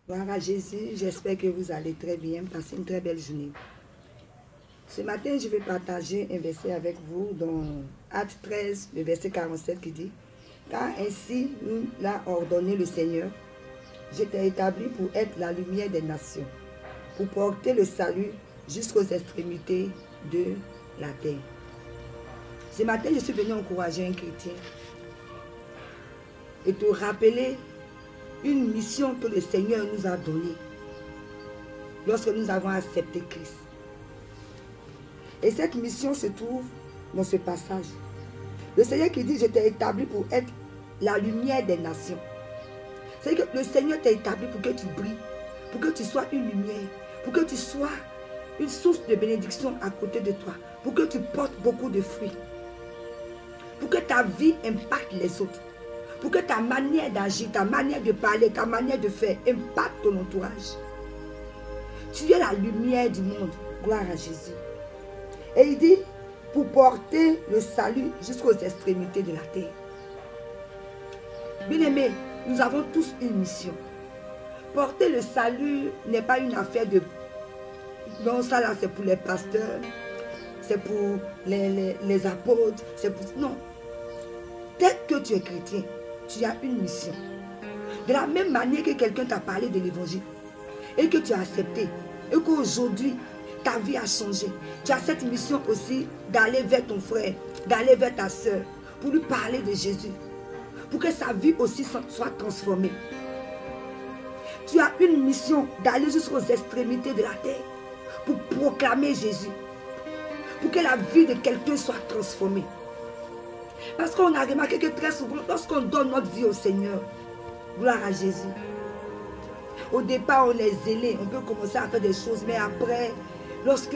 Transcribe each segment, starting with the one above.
Gloire à Jésus, j'espère que vous allez très bien, passez une très belle journée. Ce matin, je vais partager un verset avec vous dans Actes 13, le verset 47 qui dit « Car ainsi nous l'a ordonné le Seigneur, je t'ai établi pour être la lumière des nations, pour porter le salut jusqu'aux extrémités de la terre. » Ce matin, je suis venu encourager un chrétien et te rappeler une mission que le Seigneur nous a donnée lorsque nous avons accepté Christ. Et cette mission se trouve dans ce passage. Le Seigneur qui dit, je t'ai établi pour être la lumière des nations. C'est-à-dire que le Seigneur t'a établi pour que tu brilles, pour que tu sois une lumière, pour que tu sois une source de bénédiction à côté de toi, pour que tu portes beaucoup de fruits, pour que ta vie impacte les autres, pour que ta manière d'agir, ta manière de parler, ta manière de faire impacte ton entourage. Tu es la lumière du monde. Gloire à Jésus. Et il dit, pour porter le salut jusqu'aux extrémités de la terre. Bien-aimés, nous avons tous une mission. Porter le salut n'est pas une affaire de... Non, ça là, c'est pour les pasteurs, c'est pour les apôtres, c'est pour... Non. Dès que tu es chrétien, tu as une mission. De la même manière que quelqu'un t'a parlé de l'évangile et que tu as accepté et qu'aujourd'hui, ta vie a changé. Tu as cette mission aussi d'aller vers ton frère, d'aller vers ta soeur pour lui parler de Jésus, pour que sa vie aussi soit transformée. Tu as une mission d'aller jusqu'aux extrémités de la terre pour proclamer Jésus, pour que la vie de quelqu'un soit transformée. Parce qu'on a remarqué que très souvent, lorsqu'on donne notre vie au Seigneur, gloire à Jésus, au départ on est zélé, on peut commencer à faire des choses, mais après, lorsque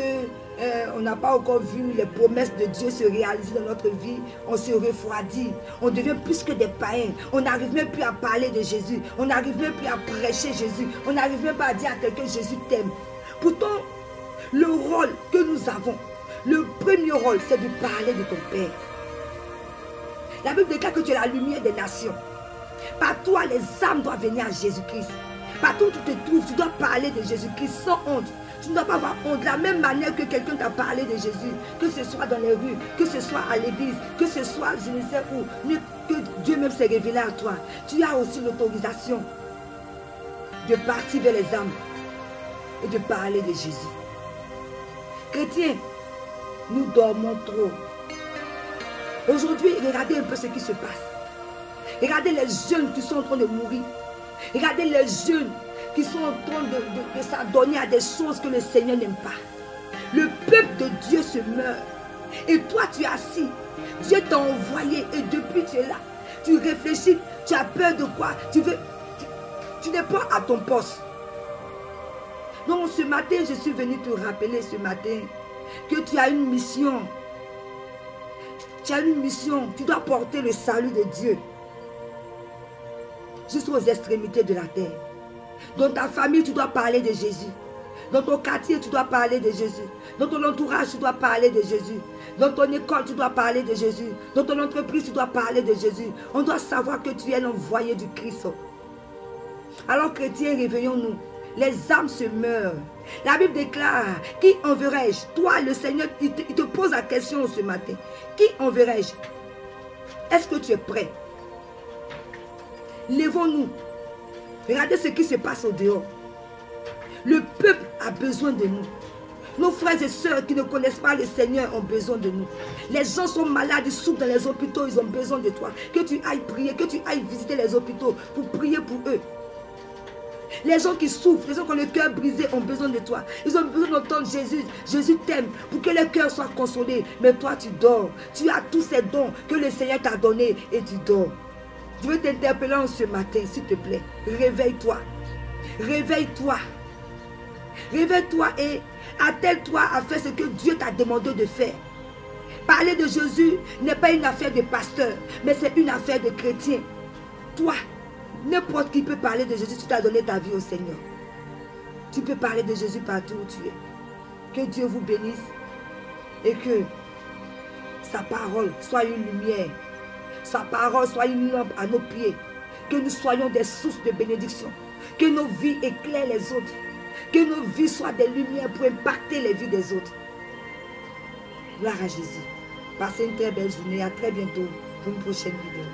on n'a pas encore vu les promesses de Dieu se réaliser dans notre vie, on se refroidit, on devient plus que des païens, on n'arrive même plus à parler de Jésus, on n'arrive même plus à prêcher Jésus, on n'arrive même pas à dire à quelqu'un Jésus t'aime. Pourtant, le rôle que nous avons, le premier rôle, c'est de parler de ton Père. La Bible déclare que tu es la lumière des nations. Par toi, les âmes doivent venir à Jésus-Christ. Partout où tu te trouves, tu dois parler de Jésus-Christ sans honte. Tu ne dois pas avoir honte. De la même manière que quelqu'un t'a parlé de Jésus, que ce soit dans les rues, que ce soit à l'église, que ce soit je ne sais où, mais que Dieu même s'est révélé à toi. Tu as aussi l'autorisation de partir vers les âmes et de parler de Jésus. Chrétiens, nous dormons trop. Aujourd'hui, regardez un peu ce qui se passe. Regardez les jeunes qui sont en train de mourir. Regardez les jeunes qui sont en train de s'adonner à des choses que le Seigneur n'aime pas. Le peuple de Dieu se meurt. Et toi, tu es assis. Dieu t'a envoyé et depuis tu es là. Tu réfléchis. Tu as peur de quoi? Tu n'es pas à ton poste. Donc ce matin, je suis venu te rappeler ce matin que tu as une mission. Tu as une mission. Tu dois porter le salut de Dieu jusqu'aux extrémités de la terre. Dans ta famille, tu dois parler de Jésus. Dans ton quartier, tu dois parler de Jésus. Dans ton entourage, tu dois parler de Jésus. Dans ton école, tu dois parler de Jésus. Dans ton entreprise, tu dois parler de Jésus. On doit savoir que tu es l'envoyé du Christ. Alors, chrétiens, réveillons-nous. Les âmes se meurent. La Bible déclare, qui enverrai-je? Toi, le Seigneur, il te pose la question ce matin. Qui enverrai-je? Est-ce que tu es prêt? Lèvons-nous. Regardez ce qui se passe au dehors. Le peuple a besoin de nous. Nos frères et sœurs qui ne connaissent pas le Seigneur ont besoin de nous. Les gens sont malades, ils souffrent dans les hôpitaux, ils ont besoin de toi. Que tu ailles prier, que tu ailles visiter les hôpitaux pour prier pour eux. Les gens qui souffrent, les gens qui ont le cœur brisé ont besoin de toi. Ils ont besoin d'entendre Jésus. Jésus t'aime pour que le cœur soit consolé. Mais toi, tu dors. Tu as tous ces dons que le Seigneur t'a donnés et tu dors. Je veux t'interpeller en ce matin, s'il te plaît. Réveille-toi. Réveille-toi. Réveille-toi et attelle-toi à faire ce que Dieu t'a demandé de faire. Parler de Jésus n'est pas une affaire de pasteur, mais c'est une affaire de chrétien. Toi, n'importe qui peut parler de Jésus si tu as donné ta vie au Seigneur. Tu peux parler de Jésus partout où tu es. Que Dieu vous bénisse et que sa parole soit une lumière. Sa parole soit une lampe à nos pieds. Que nous soyons des sources de bénédiction. Que nos vies éclairent les autres. Que nos vies soient des lumières pour impacter les vies des autres. Gloire à Jésus. Passez une très belle journée. À très bientôt pour une prochaine vidéo.